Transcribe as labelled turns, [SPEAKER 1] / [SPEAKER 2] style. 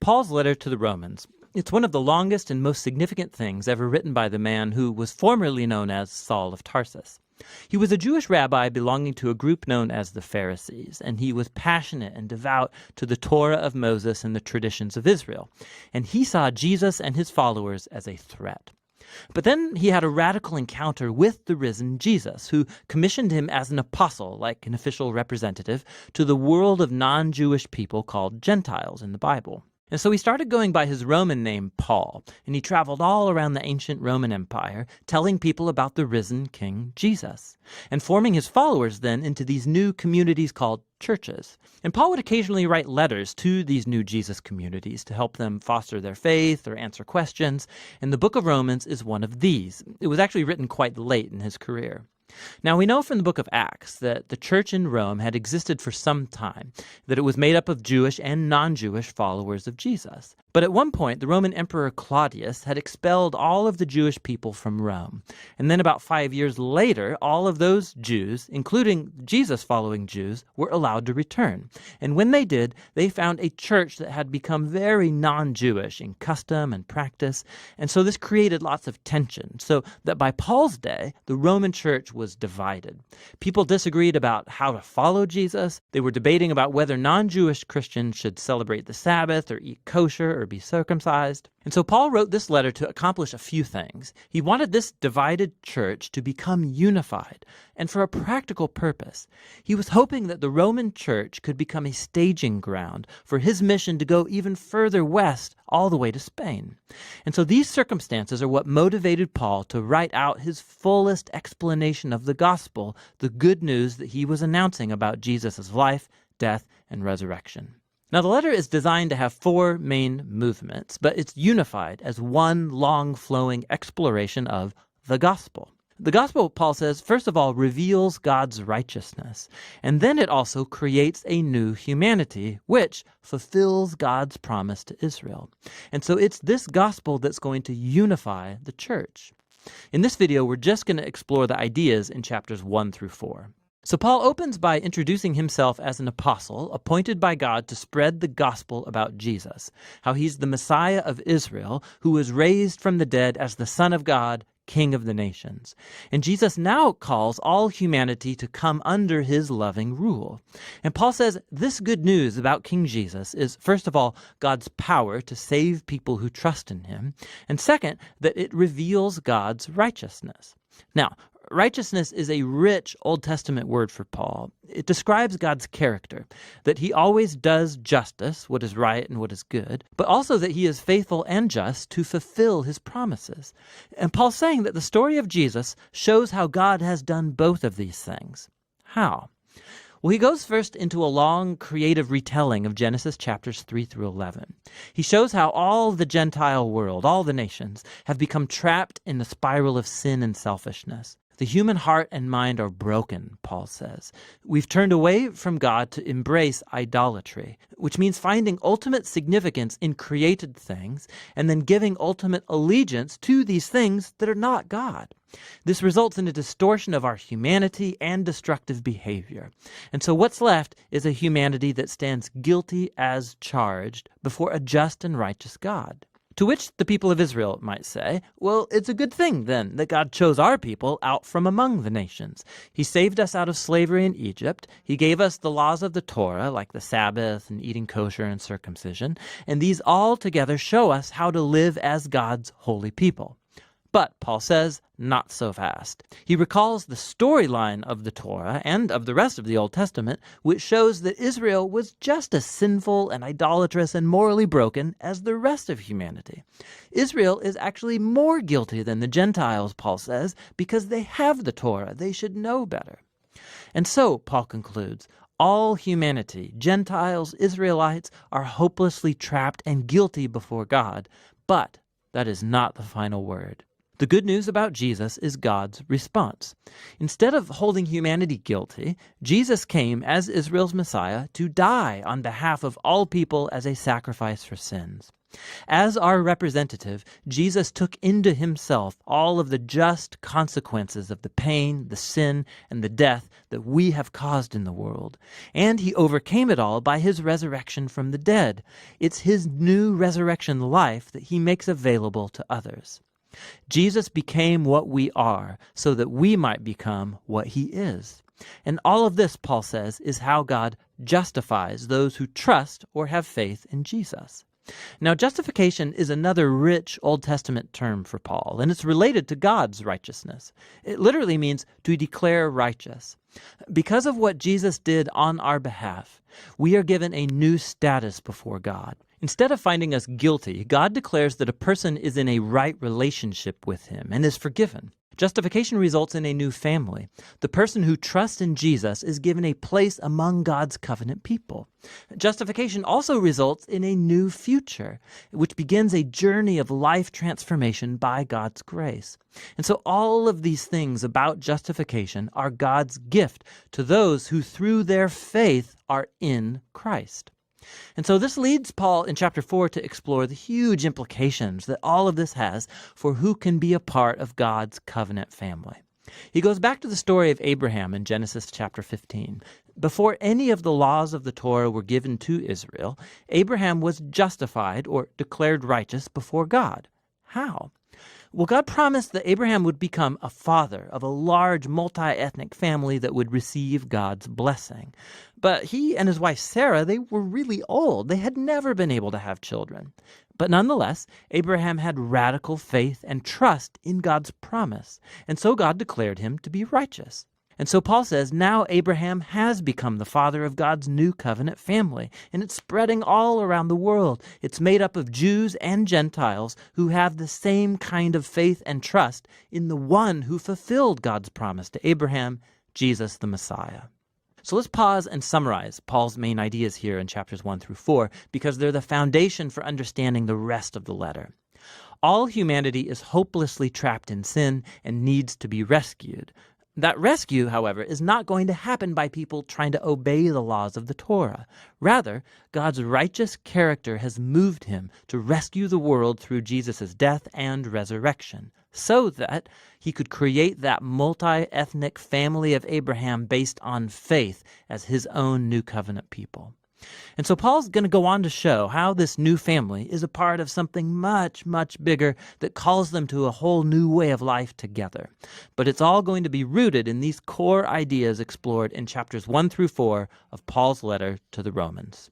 [SPEAKER 1] Paul's letter to the Romans. It's one of the longest and most significant things ever written by the man who was formerly known as Saul of Tarsus. He was a Jewish rabbi belonging to a group known as the Pharisees, and he was passionate and devout to the Torah of Moses and the traditions of Israel. And he saw Jesus and his followers as a threat. But then he had a radical encounter with the risen Jesus, who commissioned him as an apostle, like an official representative, to the world of non-Jewish people called Gentiles in the Bible. And so he started going by his Roman name, Paul, and he traveled all around the ancient Roman Empire, telling people about the risen King Jesus, and forming his followers then into these new communities called churches. And Paul would occasionally write letters to these new Jesus communities to help them foster their faith or answer questions, and the book of Romans is one of these. It was actually written quite late in his career. Now, we know from the book of Acts that the church in Rome had existed for some time, that it was made up of Jewish and non-Jewish followers of Jesus. But at one point, the Roman Emperor Claudius had expelled all of the Jewish people from Rome. And then about 5 years later, all of those Jews, including Jesus-following Jews, were allowed to return. And when they did, they found a church that had become very non-Jewish in custom and practice. And so this created lots of tension, so that by Paul's day, the Roman church was divided. People disagreed about how to follow Jesus. They were debating about whether non-Jewish Christians should celebrate the Sabbath or eat kosher or be circumcised. And so Paul wrote this letter to accomplish a few things. He wanted this divided church to become unified, and for a practical purpose. He was hoping that the Roman church could become a staging ground for his mission to go even further west, all the way to Spain. And so these circumstances are what motivated Paul to write out his fullest explanation of the gospel, the good news that he was announcing about Jesus' life, death, and resurrection. Now, the letter is designed to have 4 main movements, but it's unified as one long flowing exploration of the gospel. The gospel, Paul says, first of all, reveals God's righteousness, and then it also creates a new humanity, which fulfills God's promise to Israel. And so it's this gospel that's going to unify the church. In this video, we're just going to explore the ideas in chapters 1 through 4. So Paul opens by introducing himself as an apostle appointed by God to spread the gospel about Jesus, how he's the Messiah of Israel who was raised from the dead as the Son of God, King of the nations. And Jesus now calls all humanity to come under his loving rule. And Paul says this good news about King Jesus is, first of all, God's power to save people who trust in him, and second, that it reveals God's righteousness. Now, righteousness is a rich Old Testament word for Paul. It describes God's character, that he always does justice, what is right and what is good, but also that he is faithful and just to fulfill his promises. And Paul's saying that the story of Jesus shows how God has done both of these things. How? Well, he goes first into a long creative retelling of Genesis chapters 3 through 11. He shows how all the Gentile world, all the nations, have become trapped in the spiral of sin and selfishness. The human heart and mind are broken, Paul says. We've turned away from God to embrace idolatry, which means finding ultimate significance in created things and then giving ultimate allegiance to these things that are not God. This results in a distortion of our humanity and destructive behavior. And so what's left is a humanity that stands guilty as charged before a just and righteous God. To which the people of Israel might say, well, it's a good thing then that God chose our people out from among the nations. He saved us out of slavery in Egypt. He gave us the laws of the Torah, like the Sabbath and eating kosher and circumcision. And these all together show us how to live as God's holy people. But, Paul says, not so fast. He recalls the storyline of the Torah and of the rest of the Old Testament, which shows that Israel was just as sinful and idolatrous and morally broken as the rest of humanity. Israel is actually more guilty than the Gentiles, Paul says, because they have the Torah. They should know better. And so, Paul concludes, all humanity, Gentiles, Israelites, are hopelessly trapped and guilty before God. But that is not the final word. The good news about Jesus is God's response. Instead of holding humanity guilty, Jesus came as Israel's Messiah to die on behalf of all people as a sacrifice for sins. As our representative, Jesus took into himself all of the just consequences of the pain, the sin, and the death that we have caused in the world. And he overcame it all by his resurrection from the dead. It's his new resurrection life that he makes available to others. Jesus became what we are so that we might become what he is. And all of this, Paul says, is how God justifies those who trust or have faith in Jesus. Now, justification is another rich Old Testament term for Paul, and it's related to God's righteousness. It literally means to declare righteous. Because of what Jesus did on our behalf, we are given a new status before God. Instead of finding us guilty, God declares that a person is in a right relationship with him and is forgiven. Justification results in a new family. The person who trusts in Jesus is given a place among God's covenant people. Justification also results in a new future, which begins a journey of life transformation by God's grace. And so all of these things about justification are God's gift to those who through their faith are in Christ. And so this leads Paul in chapter 4 to explore the huge implications that all of this has for who can be a part of God's covenant family. He goes back to the story of Abraham in Genesis chapter 15. Before any of the laws of the Torah were given to Israel, Abraham was justified or declared righteous before God. How? Well, God promised that Abraham would become a father of a large multi-ethnic family that would receive God's blessing. But he and his wife Sarah, they were really old. They had never been able to have children. But nonetheless, Abraham had radical faith and trust in God's promise, and so God declared him to be righteous. And so Paul says, now Abraham has become the father of God's new covenant family, and it's spreading all around the world. It's made up of Jews and Gentiles who have the same kind of faith and trust in the one who fulfilled God's promise to Abraham, Jesus the Messiah. So let's pause and summarize Paul's main ideas here in chapters 1 through 4, because they're the foundation for understanding the rest of the letter. All humanity is hopelessly trapped in sin and needs to be rescued. That rescue, however, is not going to happen by people trying to obey the laws of the Torah. Rather, God's righteous character has moved him to rescue the world through Jesus' death and resurrection, so that he could create that multi-ethnic family of Abraham based on faith as his own new covenant people. And so Paul's going to go on to show how this new family is a part of something much, much bigger that calls them to a whole new way of life together. But it's all going to be rooted in these core ideas explored in chapters 1 through 4 of Paul's letter to the Romans.